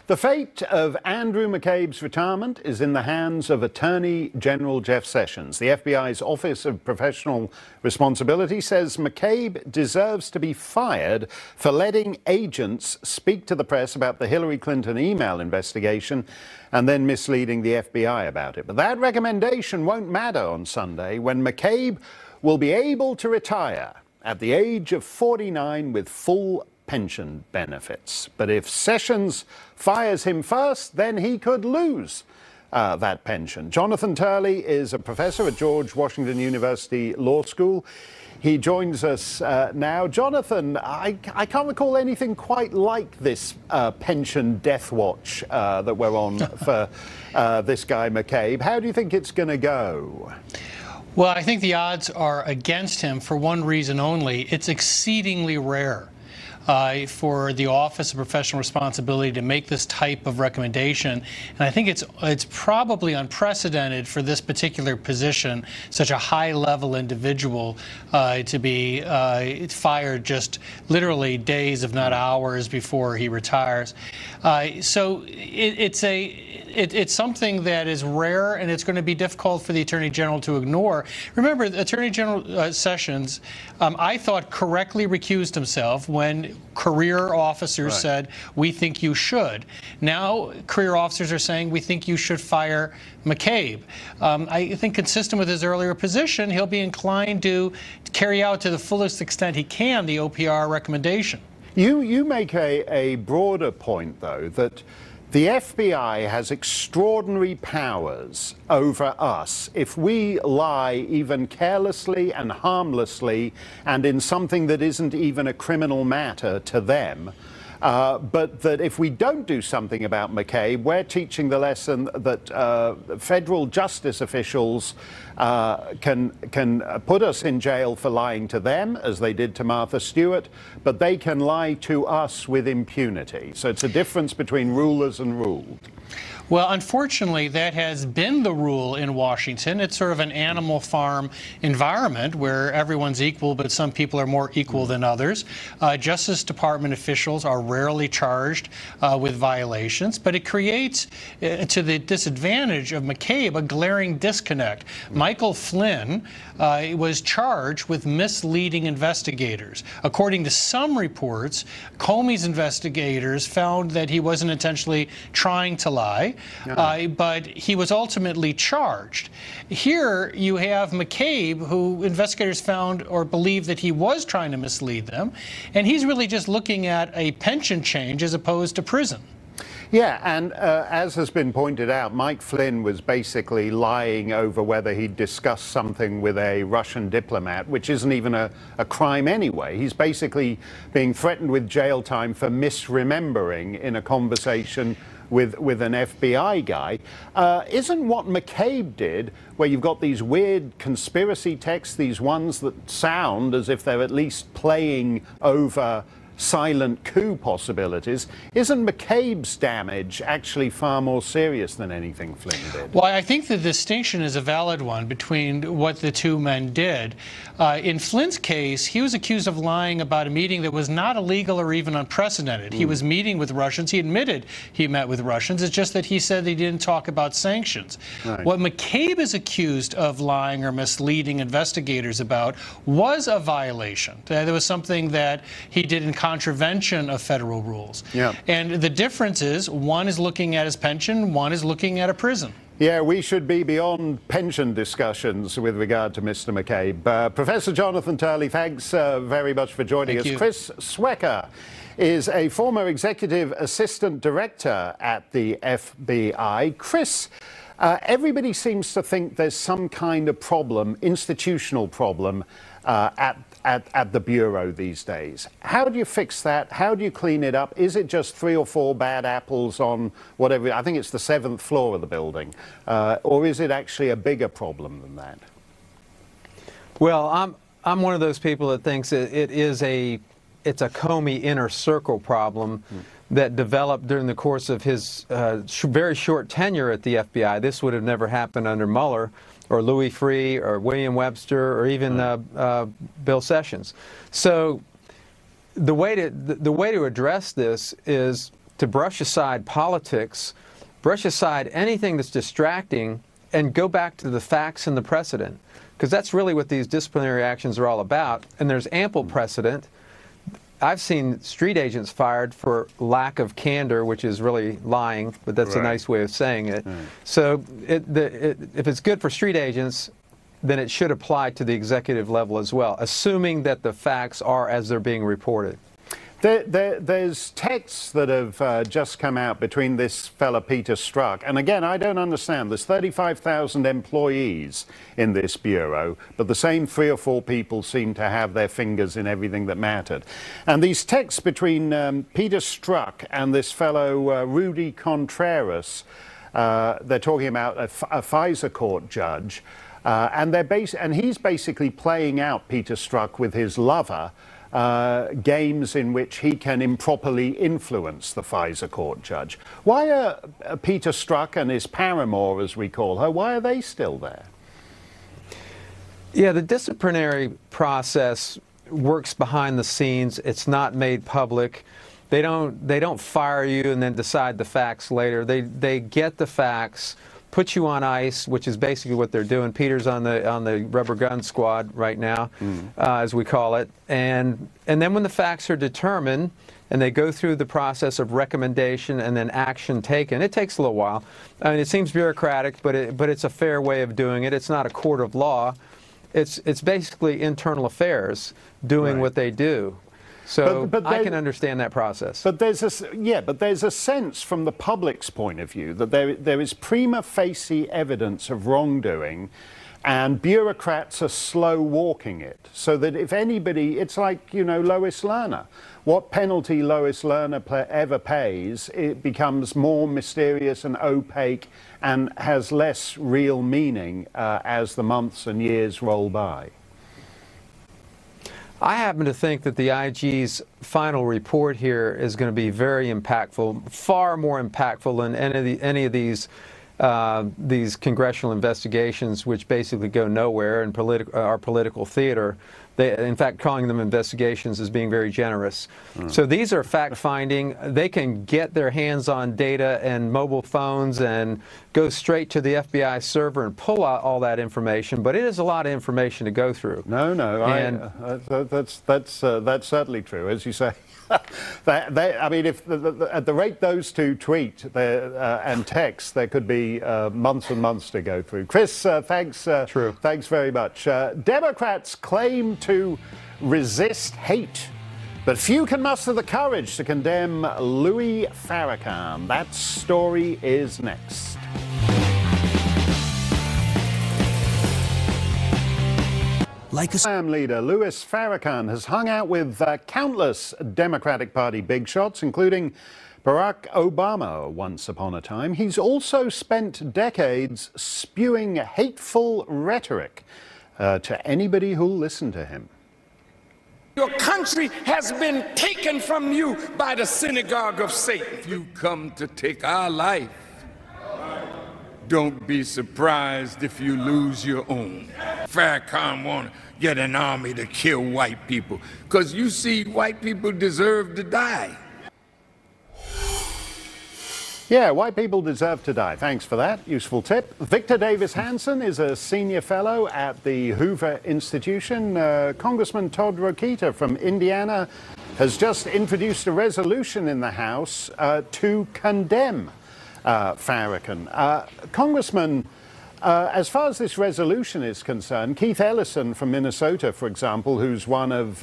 The fate of Andrew McCabe's retirement is in the hands of Attorney General Jeff Sessions. The FBI's Office of Professional Responsibility says McCabe deserves to be fired for letting agents speak to the press about the Hillary Clinton email investigation and then misleading the FBI about it. But that recommendation won't matter on Sunday when McCabe will be able to retire at the age of 49 with full pension benefits. But if Sessions fires him first, then he could lose that pension. Jonathan Turley is a professor at George Washington University Law School. He joins us now. Jonathan, I can't recall anything quite like this pension death watch that we're on for this guy McCabe. How do you think it's going to go? Well, I think the odds are against him for one reason only. It's exceedingly rare for the Office of Professional Responsibility to make this type of recommendation. And I think it's probably unprecedented for this particular position, such a high-level individual to be fired just literally days, if not hours, before he retires. So it's something that is rare, and it's going to be difficult for the Attorney General to ignore. Remember, Attorney General Sessions, I thought, correctly recused himself when career officers said, we think you should. Now, career officers are saying, we think you should fire McCabe. I think consistent with his earlier position, he'll be inclined to carry out to the fullest extent he can the OPR recommendation. You make a broader point, though, that the FBI has extraordinary powers over us if we lie even carelessly and harmlessly and in something that isn't even a criminal matter to them. But that if we don't do something about McCabe, we're teaching the lesson that federal justice officials can put us in jail for lying to them, as they did to Martha Stewart, but they can lie to us with impunity. So it's a difference between rulers and ruled. Well, unfortunately, that has been the rule in Washington. It's sort of an animal farm environment where everyone's equal, but some people are more equal than others. Justice Department officials are rarely charged with violations, but it creates, to the disadvantage of McCabe, a glaring disconnect. Michael Flynn was charged with misleading investigators. According to some reports, Comey's investigators found that he wasn't intentionally trying to lie. But he was ultimately charged. Here you have McCabe, who investigators found or believe that he was trying to mislead them, and he's really just looking at a pension change as opposed to prison. Yeah, and as has been pointed out, Mike Flynn was basically lying over whether he'd discussed something with a Russian diplomat, which isn't even a crime anyway. He's basically being threatened with jail time for misremembering in a conversation with an FBI guy. Isn't what McCabe did, where you've got these weird conspiracy texts, these ones that sound as if they're at least playing over silent coup possibilities, isn't McCabe's damage actually far more serious than anything Flynn did? Well, I think the distinction is a valid one between what the two men did. In Flynn's case, he was accused of lying about a meeting that was not illegal or even unprecedented. He was meeting with Russians. He admitted he met with Russians. It's just that he said he didn't talk about sanctions. What McCabe is accused of lying or misleading investigators about was a violation. There was something that he did in contravention of federal rules. And the difference is, one is looking at his pension, one is looking at a prison. Yeah, we should be beyond pension discussions with regard to Mr. McCabe. Professor Jonathan Turley, thanks very much for joining us. Chris Swecker is a former executive assistant director at the FBI. Chris, everybody seems to think there's some kind of problem, institutional problem, at the Bureau these days. How do you fix that? How do you clean it up? Is it just 3 or 4 bad apples on whatever, I think it's the 7th floor of the building, or is it actually a bigger problem than that? Well, I'm one of those people that thinks it's a Comey inner circle problem that developed during the course of his very short tenure at the FBI. This would have never happened under Mueller or Louis Freeh or William Webster or even Bill Sessions. So the way to address this is to brush aside politics, brush aside anything that's distracting, and go back to the facts and the precedent. Because that's really what these disciplinary actions are all about, and there's ample precedent. I've seen street agents fired for lack of candor, which is really lying, but that's a nice way of saying it. So if it's good for street agents, then it should apply to the executive level as well, assuming that the facts are as they're being reported. There's texts that have just come out between this fella Peter Strzok, and again, I don't understand. There's 35,000 employees in this bureau, but the same 3 or 4 people seem to have their fingers in everything that mattered. And these texts between Peter Strzok and this fellow Rudy Contreras, they're talking about a Pfizer court judge, and he's basically playing out Peter Strzok with his lover. Games in which he can improperly influence the Pfizer court judge. Why are Peter Strzok and his paramour, as we call her, why are they still there? Yeah, the disciplinary process works behind the scenes. It's not made public. They don't fire you and then decide the facts later. They get the facts, put you on ice, which is basically what they're doing. Peter's on the rubber gun squad right now, as we call it. And then when the facts are determined and they go through the process of recommendation and then action taken, it takes a little while. I mean, it seems bureaucratic, but it's a fair way of doing it. It's not a court of law. It's basically internal affairs doing what they do. So but I can understand that process. But there's a sense from the public's point of view that there is prima facie evidence of wrongdoing, and bureaucrats are slow walking it. So that if anybody, it's like, you know, Lois Lerner. What penalty Lois Lerner ever pays, it becomes more mysterious and opaque and has less real meaning as the months and years roll by. I happen to think that the IG's final report here is going to be very impactful, far more impactful than any of these congressional investigations, which basically go nowhere and are political theater. In fact, calling them investigations is being very generous. So these are fact-finding. They can get their hands on data and mobile phones and go straight to the FBI server and pull out all that information. But it is a lot of information to go through. No, that's certainly true, as you say. I mean, if at the rate those two tweet and text, there could be months and months to go through. Chris, thanks very much. Democrats claim to resist hate, but few can muster the courage to condemn Louis Farrakhan. That story is next. Islam leader Louis Farrakhan has hung out with countless Democratic Party big shots, including Barack Obama once upon a time. He's also spent decades spewing hateful rhetoric to anybody who'll listen to him. Your country has been taken from you by the synagogue of Satan. If you come to take our life, don't be surprised if you lose your own. Farrakhan want to get an army to kill white people, because you see, white people deserve to die. Yeah, white people deserve to die. Thanks for that useful tip. Victor Davis Hanson is a senior fellow at the Hoover Institution. Congressman Todd Rokita from Indiana has just introduced a resolution in the House to condemn Farrakhan. Congressman, as far as this resolution is concerned, Keith Ellison from Minnesota, for example, who's one of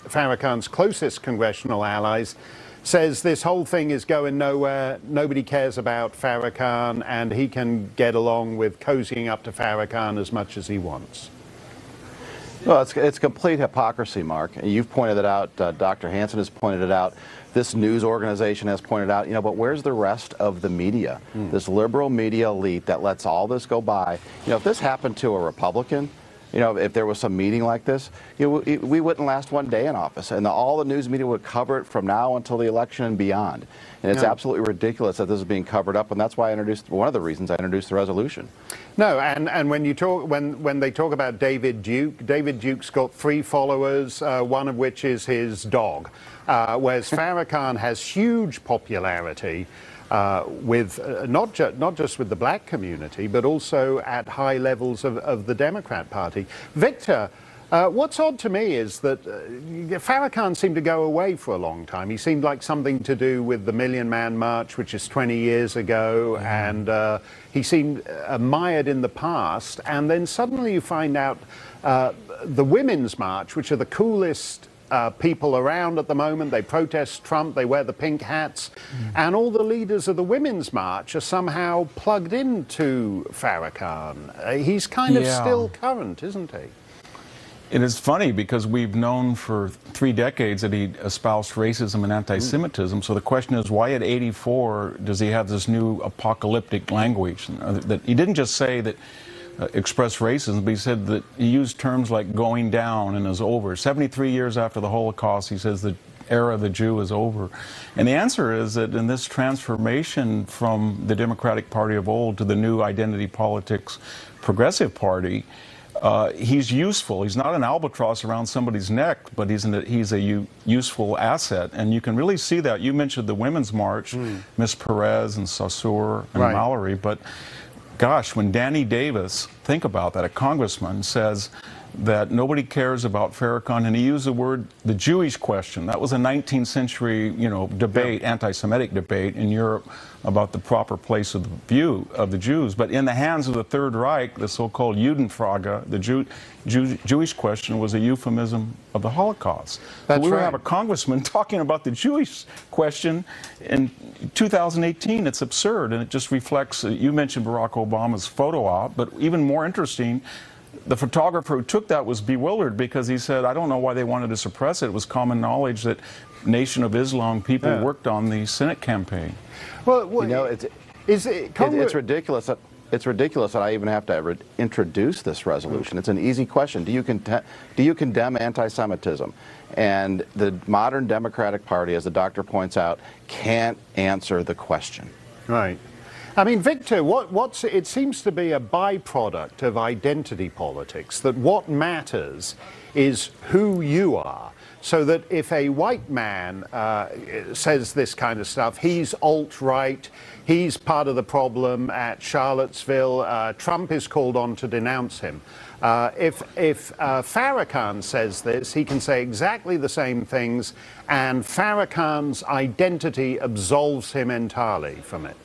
Farrakhan's closest congressional allies, says this whole thing is going nowhere. Nobody cares about Farrakhan, and he can get along with cozying up to Farrakhan as much as he wants. Well, it's complete hypocrisy, Mark. You've pointed it out. Dr. Hanson has pointed it out. This news organization has pointed out, you know, but where's the rest of the media? This liberal media elite that lets all this go by. You know, if this happened to a Republican, you know, if there was some meeting like this, you know, we wouldn't last one day in office, and all the news media would cover it from now until the election and beyond. And it's absolutely ridiculous that this is being covered up, and that's why I introduced, one of the reasons I introduced the resolution. No, and when you talk, when they talk about David Duke's got 3 followers, one of which is his dog, whereas Farrakhan has huge popularity with not just with the black community, but also at high levels of the Democrat Party. Victor, what's odd to me is that Farrakhan seemed to go away for a long time. He seemed like something to do with the Million Man March, which is 20 years ago, and he seemed mired in the past. And then suddenly you find out the Women's March, which are the coolest people around at the moment. They protest Trump, they wear the pink hats, and all the leaders of the Women's March are somehow plugged into Farrakhan. He's kind of still current, isn't he? It is funny because we've known for 3 decades that he espoused racism and anti-Semitism. So the question is, why at 84 does he have this new apocalyptic language? That he didn't just say that express racism, but he said that he used terms like going down and is over. 73 years after the Holocaust, he says the era of the Jew is over. And the answer is that in this transformation from the Democratic Party of old to the new identity politics progressive party, he's useful. He's not an albatross around somebody's neck, but he's a useful asset. And you can really see that. You mentioned the Women's March, Miss Perez and Saussure and Mallory, but gosh, when Danny Davis, think about that, a congressman, says that nobody cares about Farrakhan, and he used the word the Jewish question. That was a 19th century, you know, debate, anti-Semitic debate in Europe about the proper place of the view of the Jews. But in the hands of the Third Reich, the so-called Judenfrage, the Jewish question, was a euphemism of the Holocaust. That's so we right. have a congressman talking about the Jewish question in 2018. It's absurd, and it just reflects, you mentioned Barack Obama's photo op, but even more interesting, the photographer who took that was bewildered because he said, I don't know why they wanted to suppress it. It was common knowledge that Nation of Islam people worked on the Senate campaign. Well, You know, it's ridiculous. It's ridiculous that I even have to introduce this resolution. It's an easy question. Do you condemn anti-Semitism? And the modern Democratic Party, as the doctor points out, can't answer the question. Right. I mean, Victor, it seems to be a byproduct of identity politics, that what matters is who you are. So that if a white man says this kind of stuff, he's alt-right, he's part of the problem at Charlottesville, Trump is called on to denounce him. If Farrakhan says this, he can say exactly the same things, and Farrakhan's identity absolves him entirely from it.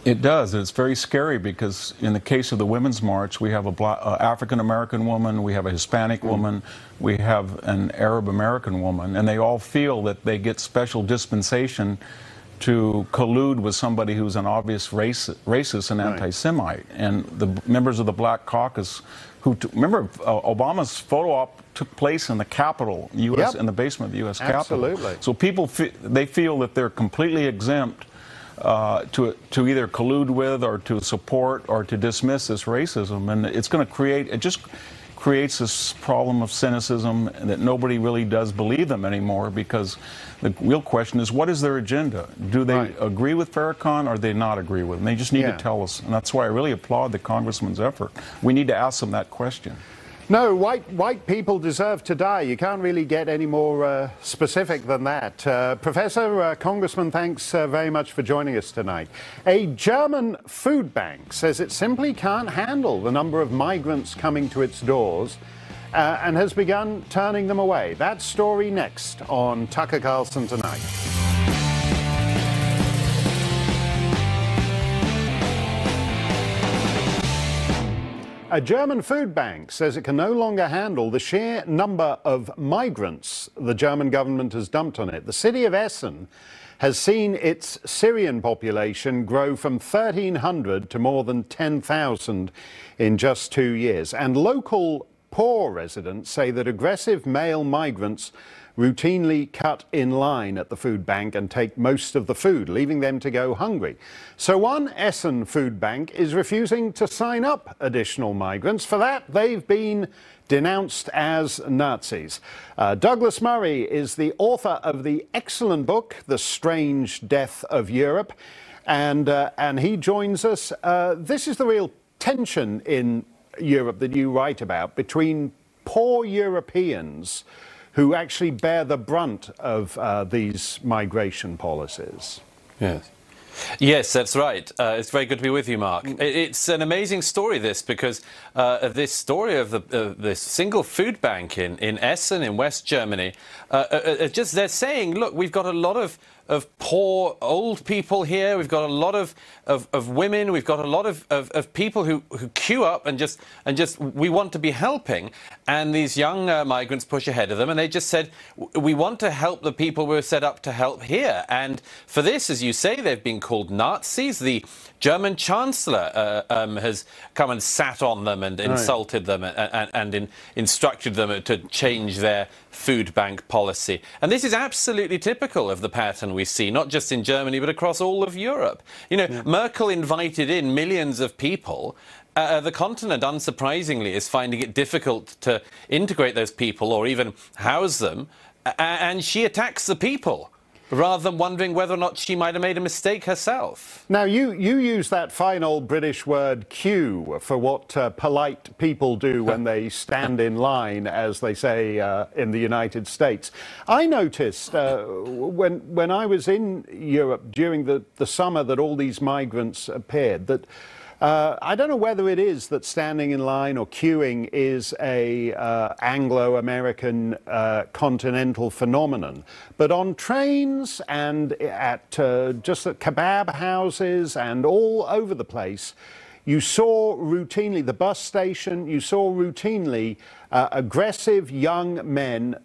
It does. It's very scary because in the case of the Women's March, we have a African-American woman, we have a Hispanic woman, we have an Arab-American woman, and they all feel that they get special dispensation to collude with somebody who's an obvious racist and anti-Semite. And the members of the Black Caucus, remember Obama's photo op took place in the Capitol, U.S., in the basement of the U.S. Capitol. Absolutely. So people, they feel that they're completely exempt to either collude with or to support or to dismiss this racism, and it's going to create, it just creates this problem of cynicism that nobody really does believe them anymore, because the real question is, what is their agenda? Do they agree with Farrakhan or do they not agree with him? They just need to tell us, and that's why I really applaud the congressman's effort. We need to ask them that question. No, white people deserve to die. You can't really get any more specific than that. Professor, Congressman, thanks very much for joining us tonight. A German food bank says it simply can't handle the number of migrants coming to its doors and has begun turning them away. That story next on Tucker Carlson Tonight. A German food bank says it can no longer handle the sheer number of migrants the German government has dumped on it. The city of Essen has seen its Syrian population grow from 1,300 to more than 10,000 in just 2 years. And local poor residents say that aggressive male migrants routinely cut in line at the food bank and take most of the food, leaving them to go hungry. So one Essen food bank is refusing to sign up additional migrants. For that, they've been denounced as Nazis. Douglas Murray is the author of the excellent book, The Strange Death of Europe, and he joins us. This is the real tension in Europe that you write about between poor Europeans who actually bear the brunt of these migration policies. Yes. Yes, that's right. It's very good to be with you, Mark. It's an amazing story, this, because this story of this single food bank in Essen, in West Germany, they're saying, look, we've got a lot of poor old people here. We've got a lot of women. We've got a lot of people who queue up and just we want to be helping. And these young migrants push ahead of them, and they just said, we want to help the people we're set up to help here. And for this, as you say, they've been called Nazis. The German Chancellor has come and sat on them and insulted them and instructed them to change their food bank policy. And this is absolutely typical of the pattern we see, not just in Germany, but across all of Europe. You know, Merkel invited in millions of people. The continent, unsurprisingly, is finding it difficult to integrate those people or even house them. And she attacks the people, rather than wondering whether or not she might have made a mistake herself. Now, you use that fine old British word queue for what polite people do when they stand in line, as they say in the United States. I noticed when I was in Europe during the summer that all these migrants appeared, that I don't know whether it is that standing in line or queuing is a Anglo-American continental phenomenon, but on trains and at just at kebab houses and all over the place, you saw routinely, the bus station, you saw routinely aggressive young men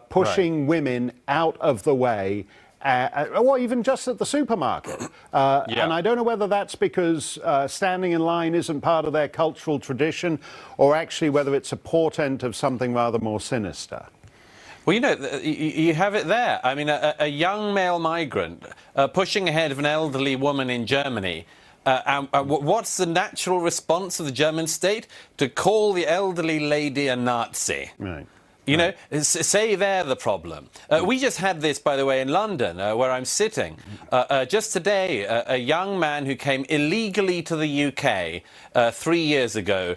pushing women out of the way. Or even just at the supermarket. And I don't know whether that's because standing in line isn't part of their cultural tradition, or actually whether it's a portent of something rather more sinister. Well, you know, you have it there. I mean, a young male migrant pushing ahead of an elderly woman in Germany. And what's the natural response of the German state? To call the elderly lady a Nazi. Right. You know, say they're the problem. We just had this, by the way, in London, where I'm sitting. Just today, a young man who came illegally to the UK 3 years ago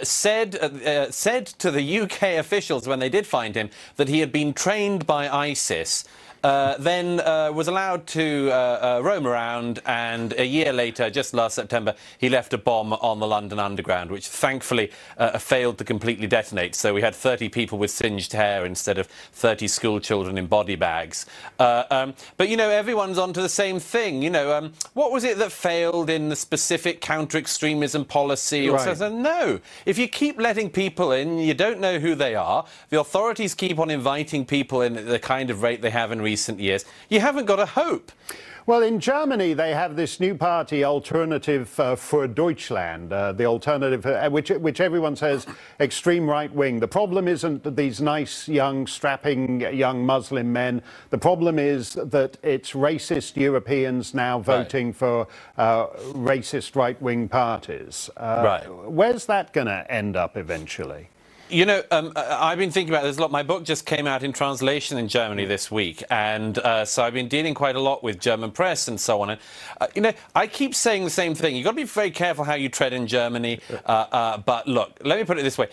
said to the UK officials when they did find him that he had been trained by ISIS. Then was allowed to roam around, and a year later, just last September, he left a bomb on the London Underground, which thankfully failed to completely detonate. So we had 30 people with singed hair instead of 30 school children in body bags. But, you know, everyone's onto the same thing. You know, what was it that failed in the specific counter-extremism policy? Or something? No. If you keep letting people in, you don't know who they are. The authorities keep on inviting people in at the kind of rate they have in recent years. You haven't got a hope. Well, in Germany, they have this new party, Alternative für Deutschland, the alternative, which everyone says extreme right-wing. The problem isn't these nice, young, strapping, young Muslim men. The problem is that it's racist Europeans now voting for racist right-wing parties. Where's that going to end up eventually? You know, I've been thinking about this a lot. My book just came out in translation in Germany this week, and so I've been dealing quite a lot with German press and so on. And, you know, I keep saying the same thing. You've got to be very careful how you tread in Germany. But look, let me put it this way.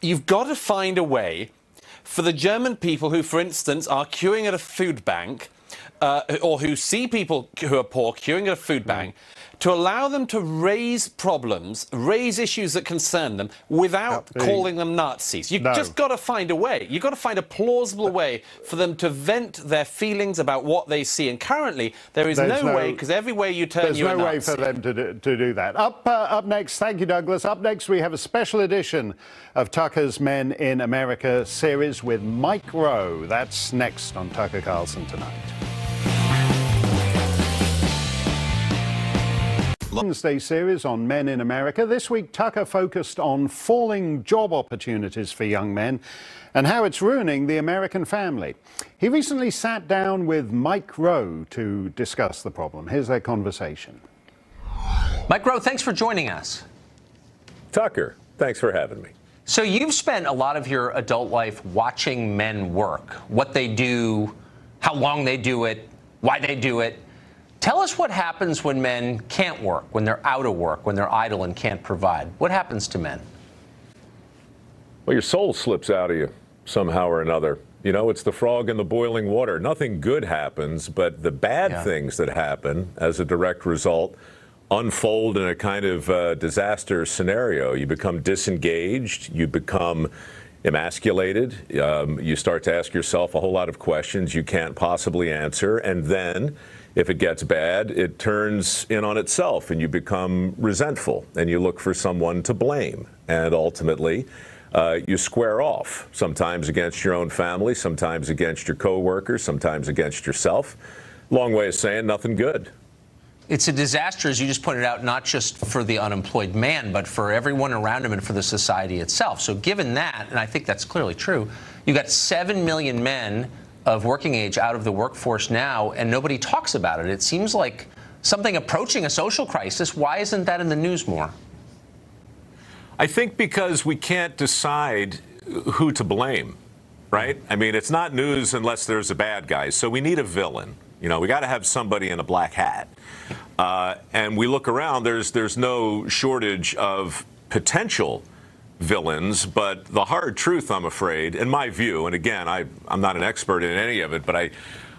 You've got to find a way for the German people who, for instance, are queuing at a food bank, or who see people who are poor queuing at a food bank, to allow them to raise problems, raise issues that concern them without calling them Nazis. You've just got to find a way. You've got to find a plausible way for them to vent their feelings about what they see. And currently, there is no way, because every way you turn, you're a Nazi. There's no way for them to do that. Up next, thank you, Douglas. Up next, we have a special edition of Tucker's Men in America series with Mike Rowe. That's next on Tucker Carlson Tonight. Wednesday series on men in America. This week, Tucker focused on falling job opportunities for young men and how it's ruining the American family. He recently sat down with Mike Rowe to discuss the problem. Here's their conversation. Mike Rowe, thanks for joining us. Tucker, thanks for having me. So you've spent a lot of your adult life watching men work, what they do, how long they do it, why they do it. Tell us what happens when men can't work, when they're out of work, when they're idle and can't provide. What happens to men? Well, your soul slips out of you somehow or another. You know, it's the frog in the boiling water. Nothing good happens, but the bad things that happen as a direct result unfold in a kind of disaster scenario. You become disengaged, you become emasculated, you start to ask yourself a whole lot of questions you can't possibly answer, and then if it gets bad, it turns in on itself and you become resentful and you look for someone to blame, and ultimately you square off, sometimes against your own family, sometimes against your coworkers, sometimes against yourself. Long way of saying nothing good. It's a disaster, as you just pointed out, not just for the unemployed man, but for everyone around him and for the society itself. So given that, and I think that's clearly true, you got 7 million men of working age out of the workforce now, and nobody talks about it. It seems like something approaching a social crisis. Why isn't that in the news more? I think because we can't decide who to blame, right? I mean, it's not news unless there's a bad guy. So we need a villain. You know, we got to have somebody in a black hat. And we look around, there's no shortage of potential villains, but the hard truth, I'm afraid, in my view, and again, I'm not an expert in any of it, but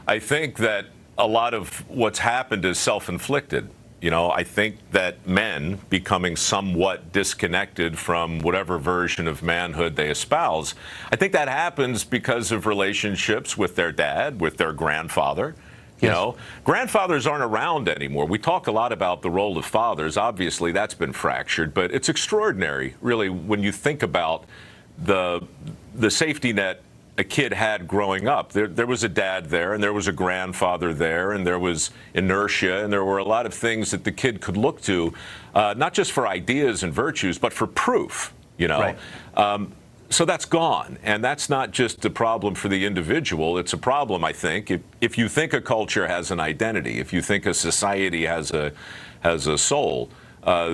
I think that a lot of what's happened is self-inflicted. You know, I think that men becoming somewhat disconnected from whatever version of manhood they espouse, I think that happens because of relationships with their dad, with their grandfather. You know, grandfathers aren't around anymore. We talk a lot about the role of fathers. Obviously, that's been fractured, but it's extraordinary, really, when you think about the safety net a kid had growing up. There was a dad there, and there was a grandfather there, and there was inertia, and there were a lot of things that the kid could look to, not just for ideas and virtues, but for proof, you know. Right. So that's gone, and that's not just a problem for the individual. It's a problem, I think, if you think a culture has an identity, if you think a society has a soul,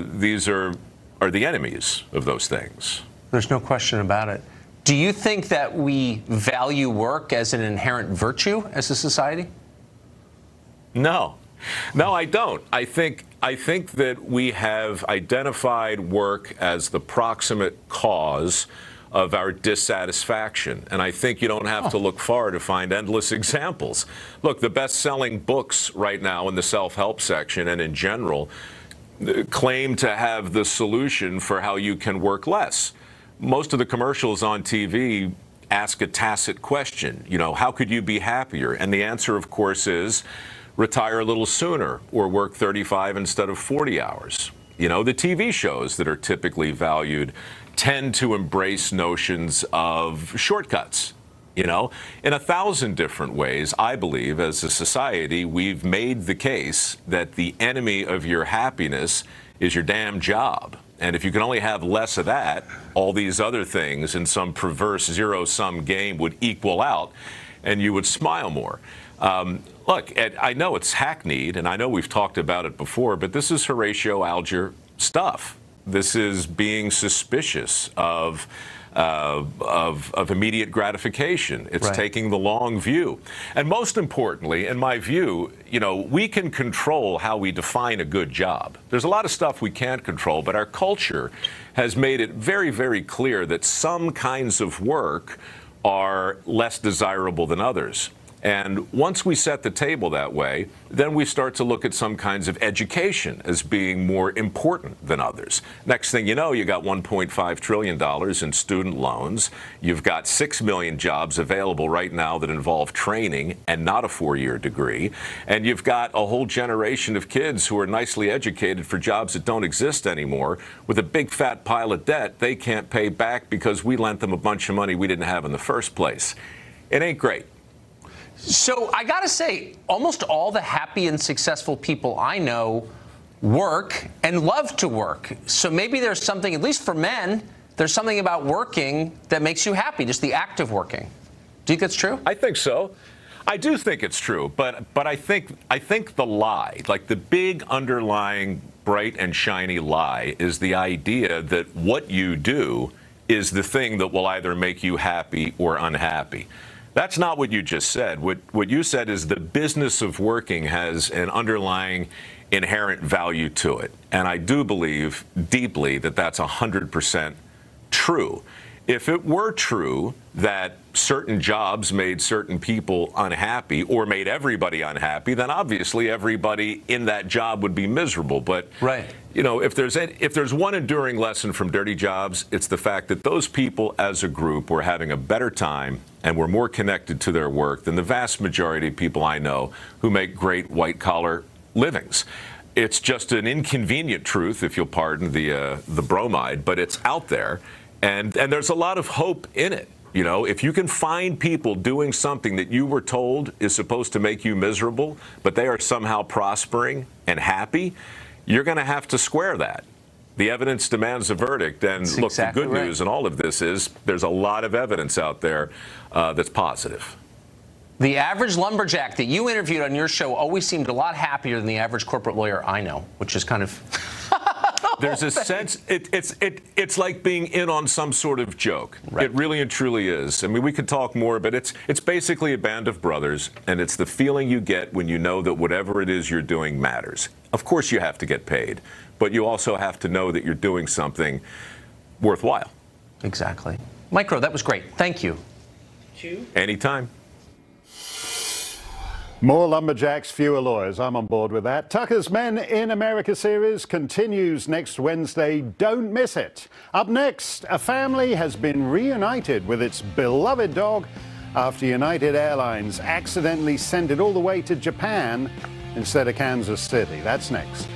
these are the enemies of those things. There's no question about it. Do you think that we value work as an inherent virtue as a society? No, I don't. I think that we have identified work as the proximate cause of our dissatisfaction. And I think you don't have to look far to find endless examples. Look, the best-selling books right now in the self-help section and in general claim to have the solution for how you can work less. Most of the commercials on TV ask a tacit question, you know, how could you be happier? And the answer, of course, is retire a little sooner or work 35 instead of 40 hours. You know, the TV shows that are typically valued tend to embrace notions of shortcuts. You know, in 1,000 different ways, I believe, as a society, we've made the case that the enemy of your happiness is your damn job. And if you can only have less of that, all these other things in some perverse zero-sum game would equal out, and you would smile more. Look, I know it's hackneyed, and I know we've talked about it before, but this is Horatio Alger stuff. This is being suspicious of immediate gratification. It's taking the long view. And most importantly, in my view, you know, we can control how we define a good job. There's a lot of stuff we can't control, but our culture has made it very, very clear that some kinds of work are less desirable than others. And once we set the table that way, then we start to look at some kinds of education as being more important than others. Next thing you know, you got $1.5 trillion in student loans. You've got 6 million jobs available right now that involve training and not a 4-year degree. And you've got a whole generation of kids who are nicely educated for jobs that don't exist anymore with a big fat pile of debt they can't pay back because we lent them a bunch of money we didn't have in the first place. It ain't great. So I got to say, almost all the happy and successful people I know work and love to work. So maybe there's something, at least for men, there's something about working that makes you happy, just the act of working. Do you think that's true? I think so. I do think it's true, but I think the lie, like the big underlying bright and shiny lie, is the idea that what you do is the thing that will either make you happy or unhappy. That's not what you just said. What you said is the business of working has an underlying inherent value to it. And I do believe deeply that that's 100% true. If it were true that certain jobs made certain people unhappy or made everybody unhappy, then obviously everybody in that job would be miserable. But right. You know, if there's one enduring lesson from dirty jobs, it's the fact that those people as a group were having a better time and were more connected to their work than the vast majority of people I know who make great white-collar livings. It's just an inconvenient truth, if you'll pardon the bromide, but it's out there. And there's a lot of hope in it. You know, if you can find people doing something that you were told is supposed to make you miserable, but they are somehow prospering and happy, you're going to have to square that. The evidence demands a verdict. And that's look, exactly the good news in all of this is there's a lot of evidence out there that's positive. The average lumberjack that you interviewed on your show always seemed a lot happier than the average corporate lawyer I know, which is kind of... There's a sense, it's like being in on some sort of joke. Right. It really and truly is. I mean, we could talk more, but it's basically a band of brothers, and it's the feeling you get when you know that whatever it is you're doing matters. Of course you have to get paid, but you also have to know that you're doing something worthwhile. Exactly. Micro, that was great. Thank you. Anytime. More lumberjacks, fewer lawyers. I'm on board with that. Tucker's Men in America series continues next Wednesday. Don't miss it. Up next, a family has been reunited with its beloved dog after United Airlines accidentally sent it all the way to Japan instead of Kansas City. That's next.